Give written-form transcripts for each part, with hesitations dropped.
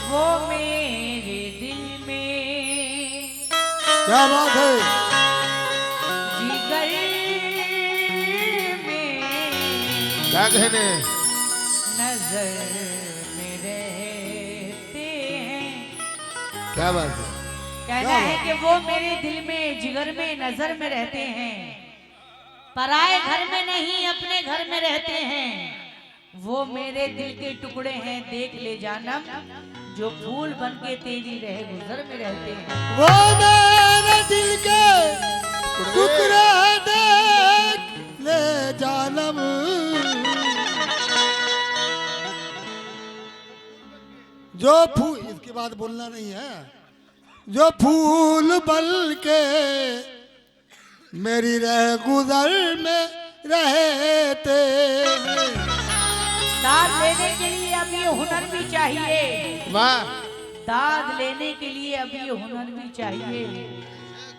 वो मेरे दिल में क्या बात है। जिगर में क्या कहने नजर में रहते हैं। क्या बात है। कहना है कि वो मेरे दिल में जिगर में नजर में रहते हैं, पराए घर में नहीं अपने घर में रहते हैं। वो मेरे दिल के टुकड़े हैं देख ले जानम, जो फूल बन के तेरी रह गुजर में रहते हैं। वो मेरे दिल के टुकड़े देख ले जानम, जो फूल, इसके बाद बोलना नहीं है, जो फूल बन के मेरी रह गुजर में रहते हैं। दाद लेने के लिए अब ये हुनर भी चाहिए, वाह। दाद लेने के लिए अब ये हुनर भी चाहिए।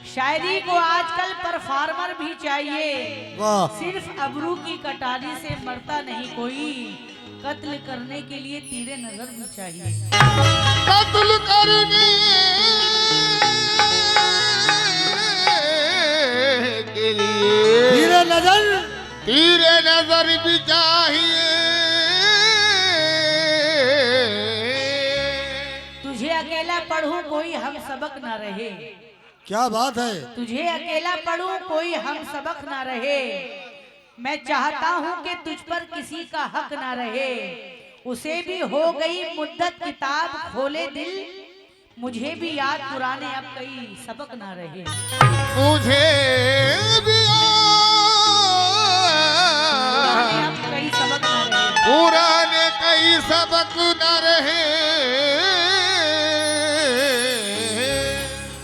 शायरी को आजकल परफॉर्मर भी चाहिए। वाह। सिर्फ अबरू की कटारी से मरता नहीं कोई, कत्ल करने के लिए तीरे नजर भी चाहिए। कत्ल करने के लिए तीरे नजर भी चाहिए। तुझे अकेला पढ़ूं कोई हम सबक ना रहे, क्या बात है। तुझे अकेला पढ़ूं कोई हम सबक ना रहे। मैं चाहता हूं कि तुझ पर किसी का हक ना रहे। उसे भी हो गई मुद्दत किताब खोले दिल, मुझे भी याद पुराने अब कई सबक ना रहे। मुझे भी अब कई सबक ना रहे, पुराने कई सबक न रहे।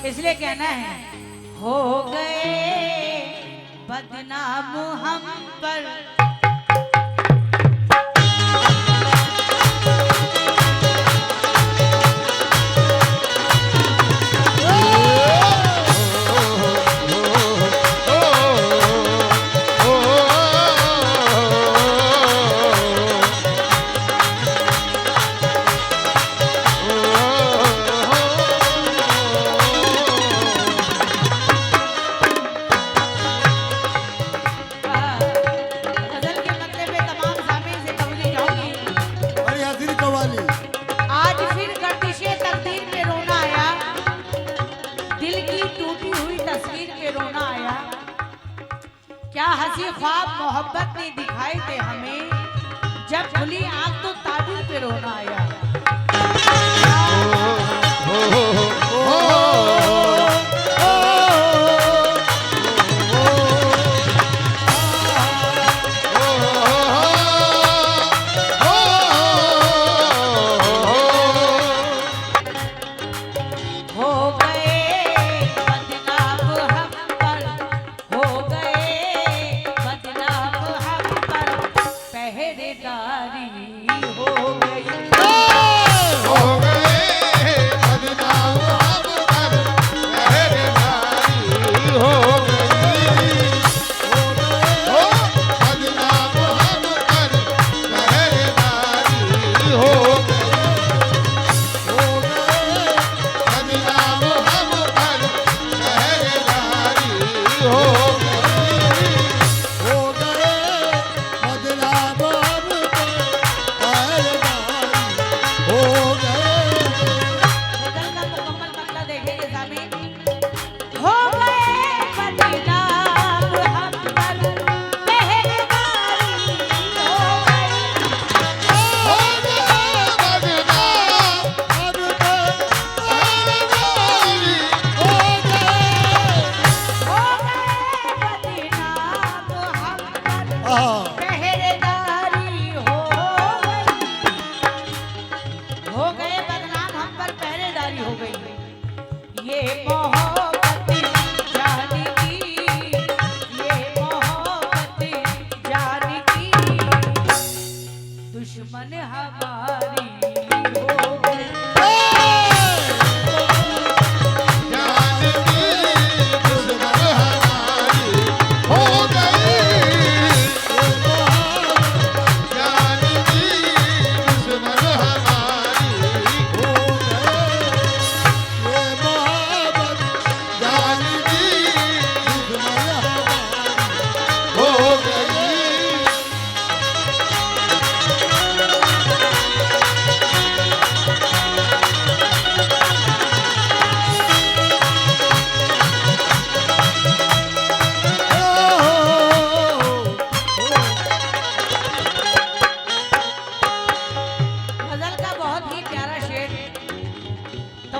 इसलिए कहना है हो गए बदनाम हम पर। क्या हंसी ख्वाब मोहब्बत ने दिखाए थे हमें, जब खुली आंख तो ताबिर पे रोना आया।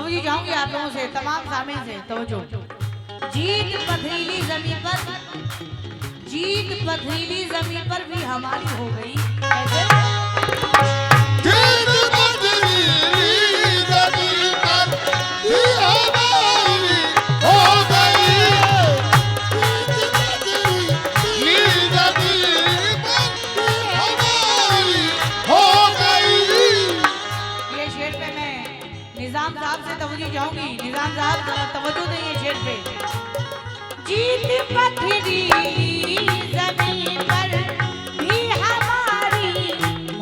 तवज्जो चाहूंगी आप लोगों से, तमाम सामने से तवज्जो। जीत पथरीली जमीन पर, जीत पथरीली जमीन पर भी हमारी हो गई। कैसे? जीत पथरीली जमीन पर भी हमारी हो गई। नीली जमीन पर भी हमारी हो गई। ये शेर पे मैं निजाम साहब से तवज्जो चाहूंगी। निजाम साहब जरा तवज्जो दें ये शेर पे। जीत पथरीली जमीन पर भी हमारी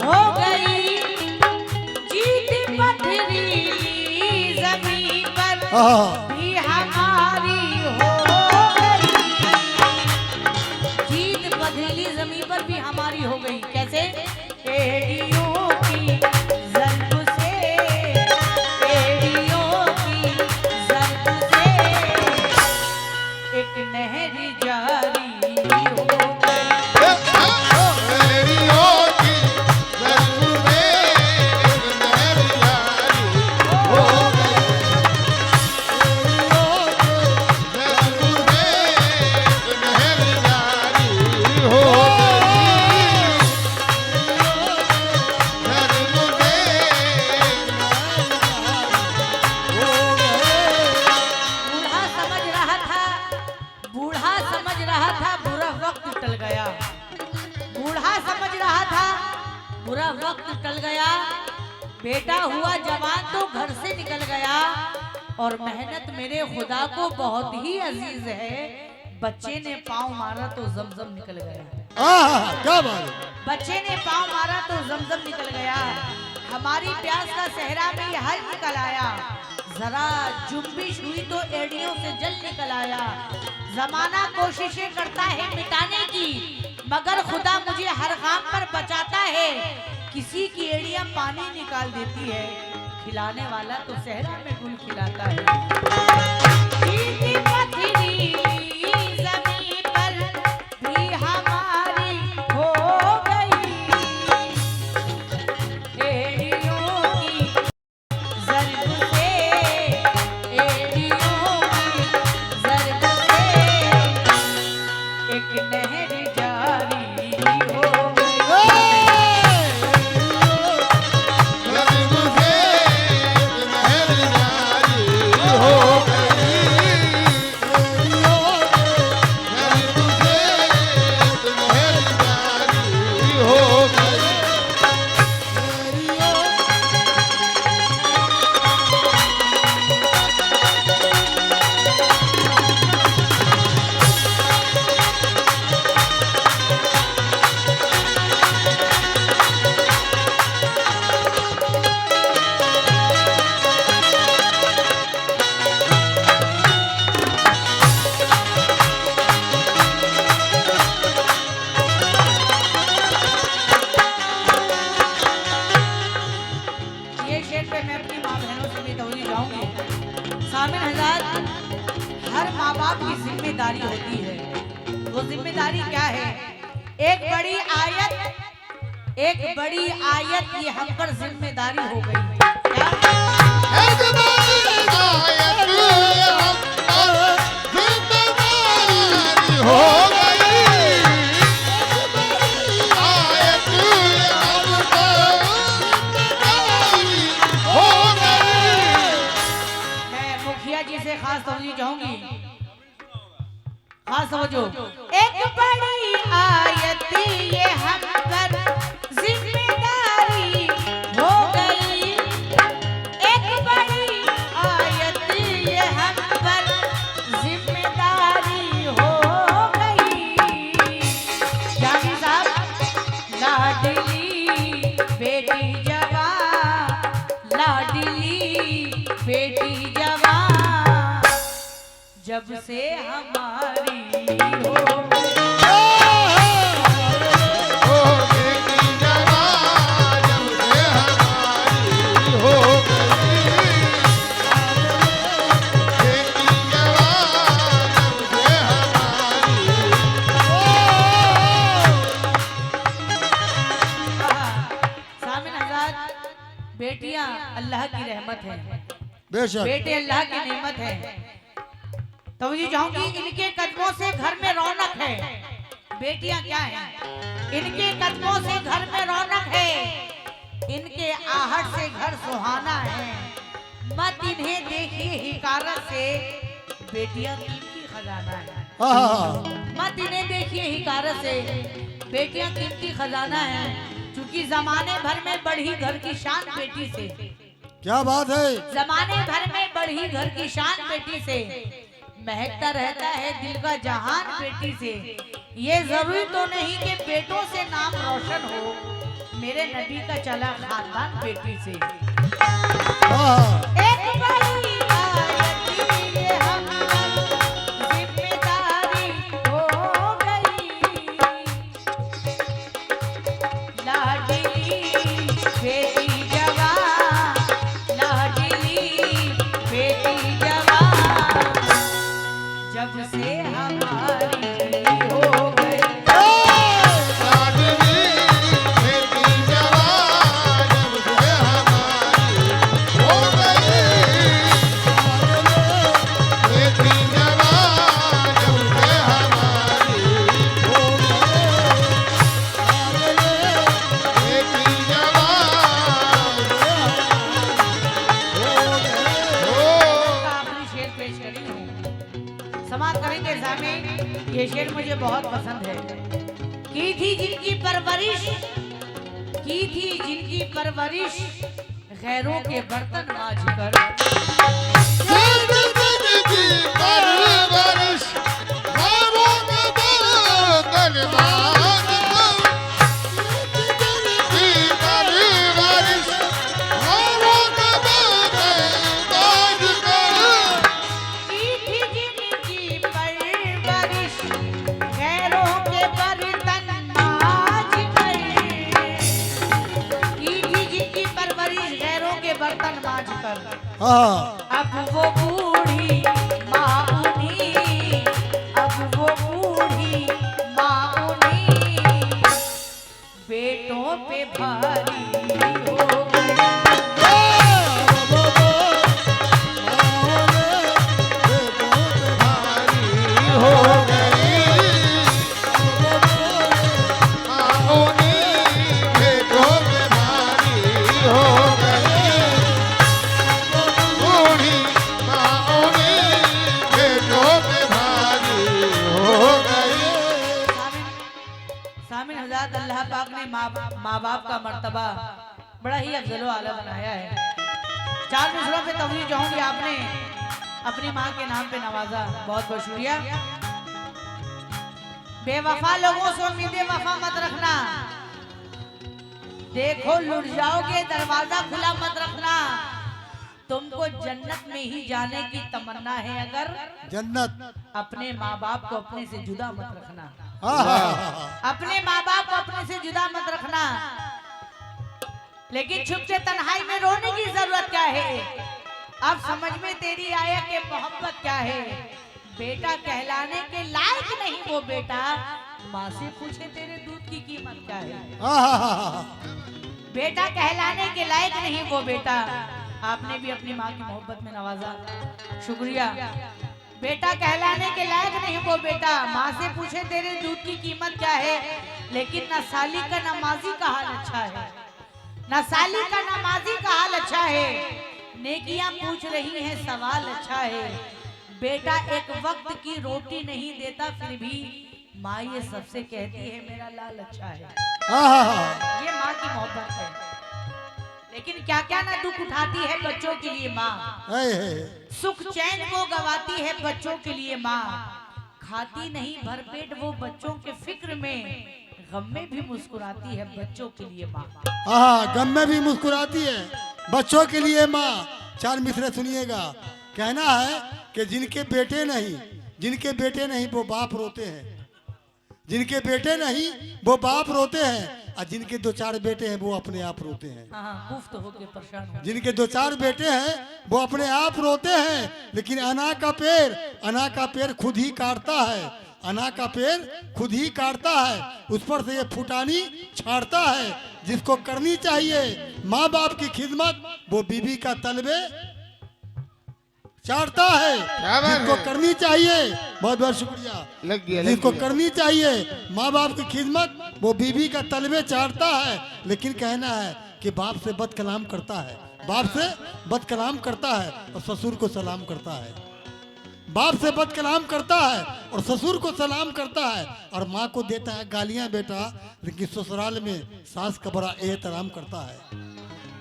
हो गई। जीत पथरीली जमीन पर हाँ भी हमारी हो गई। जीत पथरीली जमीन पर भी हमारी हो गई। कैसे? एड़ियों की ज़र्ब से, एड़ियों की ज़र्ब से एक नहर जारी हो गई। मेरियों की ज़र्ब में एक नहर जारी हो गई। ज़र्ब में एक नहर जारी हो गई। ज़र्ब में बूढ़ा समझ रहा था, बूढ़ा समझ रहा था बुरा वक्त टल गया। बूढ़ा समझ रहा था बुरा वक्त टल गया। बेटा हुआ जवान तो घर से निकल गया। और मेहनत मेरे खुदा को बहुत ही अजीज है। बच्चे ने पाँव मारा तो जमजम निकल गया। क्या बात है। बच्चे ने पाँव मारा तो जमजम निकल गया। हमारी प्यास का सहरा में यह हल निकल आया। जरा जुम्बिश हुई तो एड़ियों से जल निकल आया। जमाना कोशिशें करता है मिटाने की, मगर खुदा मुझे हर काम पर बचाता है। किसी की एड़ियां पानी निकाल देती है, खिलाने वाला तो सहरा में गुल खिलाता है। जीत पथरीली ज़मीन पर भी हमारी हो गई। एड़ियों की ज़र्ब से, एड़ियों की ज़र्ब से एक नहर जारी हो गई। ज़र्ब से एक नहर जारी हो गई। ज़र्ब से एक नहर जारी हो गई। ये शेर पे मैं अपनी माँ बहनों से भी तवज्जो चाहूंगी। सामिन हज़रात, हर माँ बाप की जिम्मेदारी होती है। वो जिम्मेदारी क्या है? एक बड़ी आयत, एक बड़ी आयत ये हम पर जिम्मेदारी हो गई। क्या? एक बड़ी आयत हम पर जिम्मेदारी हो गई। आयत हम पर जिम्मेदारी हो गई। मैं मुखिया जी से खास तवज्जो चाहूंगी। खास तवज्जो। एक बड़ी आयत ये हम पर जिम्मेदारी हो गई। एक बड़ी आयत ये हम पर जिम्मेदारी हो गई। जानी साहब, लाडली बेटी जवान, लाडली बेटी जवान जब से हमारी हो गई। ओ बेटी जवान जब से हमारी हो गई। बेटी जवान जब से हमारी। सामिन हज़रात, बेटियां अल्लाह की रहमत है। बेशक। बेटे अल्लाह की नेमत है। तो जी चाहूंगी इनके कदमों से घर में रौनक है। बेटियां क्या हैं? इनके कदमों से घर में रौनक है, इनके आहट से घर सुहाना है। मत इन्हें देखिए हिकारत से, बेटियां कीमती खजाना है। मत इन्हें देखिए हिकारत से, बेटियां कीमती खजाना है। क्योंकि जमाने भर में बढ़ी घर की शान बेटी से। क्या बात है। जमाने भर में बढ़ी घर की शान बेटी से, महकता रहता है दिल का जहान बेटी से। ये जरूरी तो नहीं कि बेटों से नाम रोशन हो, मेरे नबी का चला खानदान बेटी से। एक बड़ी आयत ये हम पर जिम्मेदारी हो गई, लाडली बेटी जवान, लाडली बेटी जवान, जब से हमारी हो गई। लाडली बेटी जवान, जब से हमारी हो गई। बेटी जवान, जब से हमारी हो गई। बेटी जवान का आखिरी शेर पेश करी हूँ, समाप्त करेंगे सामने। ये शेर मुझे बहुत पसंद है। की थी जिनकी परवरिश, की थी जिनकी परवरिश, गैरों के बर्तन मांझ कर। की परवरिश, गौरों के बर्तन मांझ कर। की परवरिश, गौरों के बर्तन मांझ कर। की थी जिनकी परवरिश, गैरों के बर्तन मांझ कर। की थी जिनकी परवरिश, गैरों के बर्तन मांझ कर। अब वो बूढ़ी माँ उन्हीं, अब वो बूढ़ी माँ उन्हीं, बेटों पे भारी हो गई। हो गई। माओनी बेटों में भारी हो गई। बूढ़ी माओनी बेटों में भारी हो गई। सामिन हज़रत अल्लाह पाक ने माँ बाप का मर्तबा बड़ा ही अफजल आला बनाया है। 4 मिसरों पे तवज्जो चाहूंगी, आपने अपनी माँ के नाम पे नवाजा, बहुत बहुत शुक्रिया। बेवफा लोगों से उम्मीदें वफा मत रखना, देखो लुट जाओगे दरवाजा खुला मत रखना। तुमको जन्नत में ही जाने की तमन्ना है अगर, जन्नत। अपने माँ बाप को अपने से जुदा मत रखना। हाँ। अपने माँ बाप को अपने से जुदा मत रखना। लेकिन छुप से तन्हाई में रोने की जरूरत क्या है? अब समझ में तेरी आया कि मोहब्बत क्या है। बेटा कहलाने के लायक नहीं वो बेटा, माँ से पूछे तेरे दूध की कीमत क्या है। बेटा कहलाने के लायक नहीं वो बेटा। आपने भी अपनी माँ की मोहब्बत में नवाजा, शुक्रिया। बेटा कहलाने के लायक नहीं वो बेटा, माँ से पूछे तेरे दूध की कीमत क्या है। लेकिन ना साली का नमाजी का हाल अच्छा है, ना साली का नमाजी का हाल अच्छा है। नेकियां पूछ रही हैं सवाल अच्छा है। बेटा एक वक्त की रोटी नहीं देता फिर भी माँ ये सबसे कहती है मेरा लाल अच्छा है। ये माँ की मोहब्बत है। लेकिन क्या क्या ना दुख उठाती है बच्चों के लिए माँ, सुख चैन को गवाती है बच्चों के लिए माँ। खाती नहीं भरपेट वो बच्चों के फिक्र में, गम में भी मुस्कुराती है बच्चों के लिए माँ। गम में भी मुस्कुराती है बच्चों के लिए माँ। 4 मिसरे सुनिएगा। कहना है कि जिनके बेटे नहीं वो बाप रोते हैं, जिनके बेटे नहीं वो बाप रोते हैं, और जिनके 2-4 बेटे हैं वो अपने आप रोते हैं। गुफ्त होके परेशान हो। जिनके 2-4 बेटे हैं वो अपने आप रोते हैं। लेकिन अना का पेड़ खुद ही काटता है, अना का पेड़ खुद ही काटता है, उस पर से ये फुटानी छाड़ता है। जिसको करनी चाहिए माँ बाप की खिदमत, वो बीबी का तलबे चाटता है। क्या बात जिसको है? करनी चाहिए, बहुत बहुत शुक्रिया, लग गया जिसको करनी चाहिए माँ बाप की खिदमत, वो बीवी का तलवे चाटता है। लेकिन कहना है कि बाप से बद कलाम करता है, बाप से बद कलाम करता है और ससुर को सलाम करता है। बाप से बद कलाम करता है और ससुर को सलाम करता है और माँ को देता है गालियां बेटा, लेकिन ससुराल में सास का बड़ा एहतराम करता है।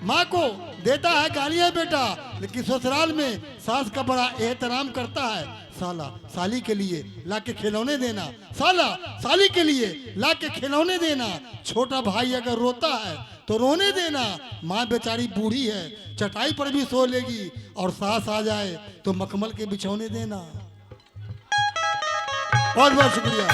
माँ को देता है गालियां बेटा, लेकिन ससुराल में सास का बड़ा एहतराम करता है। साला साली के लिए लाके खिलौने देना, साला साली के लिए लाके खिलौने देना। छोटा भाई अगर रोता है तो रोने देना। माँ बेचारी बूढ़ी है, चटाई पर भी सो लेगी और सास आ जाए तो मखमल के बिछौने देना। बहुत बहुत शुक्रिया।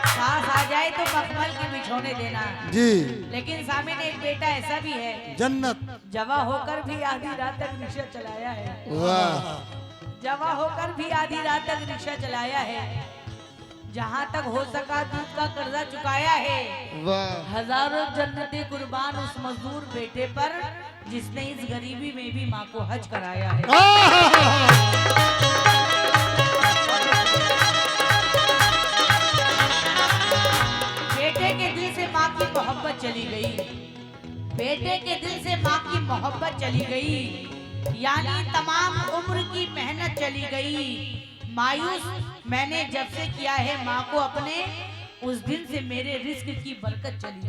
सास आ जाए तो मखमल के बिछौने देना। जी लेकिन सामने एक बेटा ऐसा भी है, जन्नत। जवा होकर भी आधी रात तक रिक्शा चलाया है। वाह जवा होकर भी आधी रात तक रिक्शा चलाया है। जहाँ तक हो सका दूध का कर्जा चुकाया है। वाह हजारों जन्नतें कुर्बान उस मजदूर बेटे पर जिसने इस गरीबी में भी माँ को हज कराया है। बेटे के दिल से माँ की मोहब्बत चली गई, बेटे के दिल से माँ की मोहब्बत चली गई, यानी तमाम उम्र की मेहनत चली गई। मायूस मैंने जब से किया है माँ को अपने, उस दिन से मेरे रिस्क की बरकत चली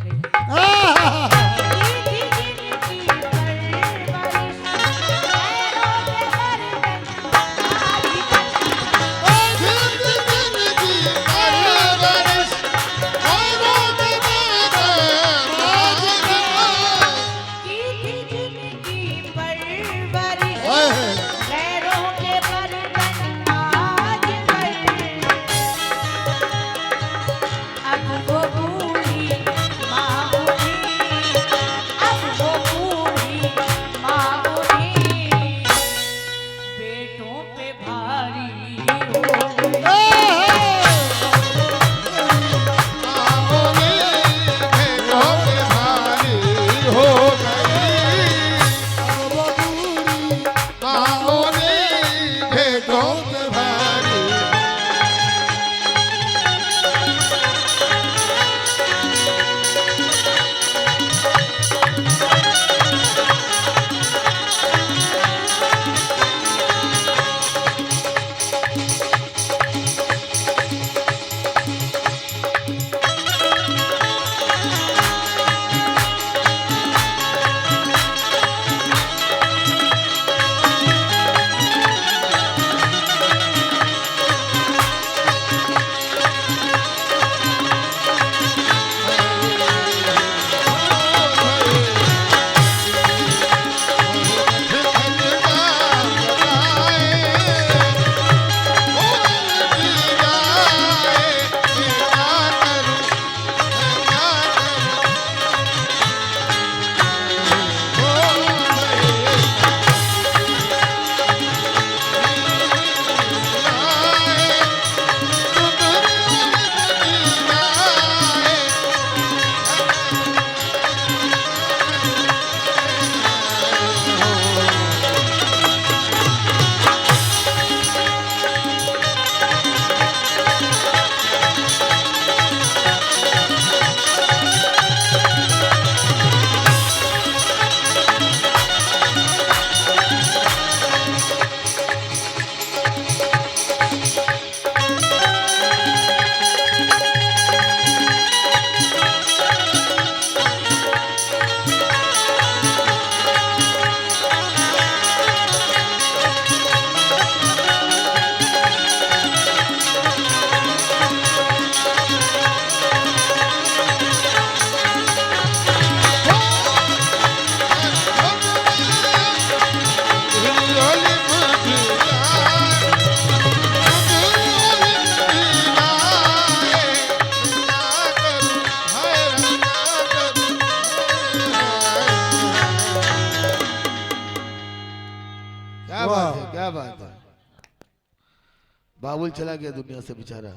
क्या बात है। बाबुल चला गया दुनिया से बेचारा।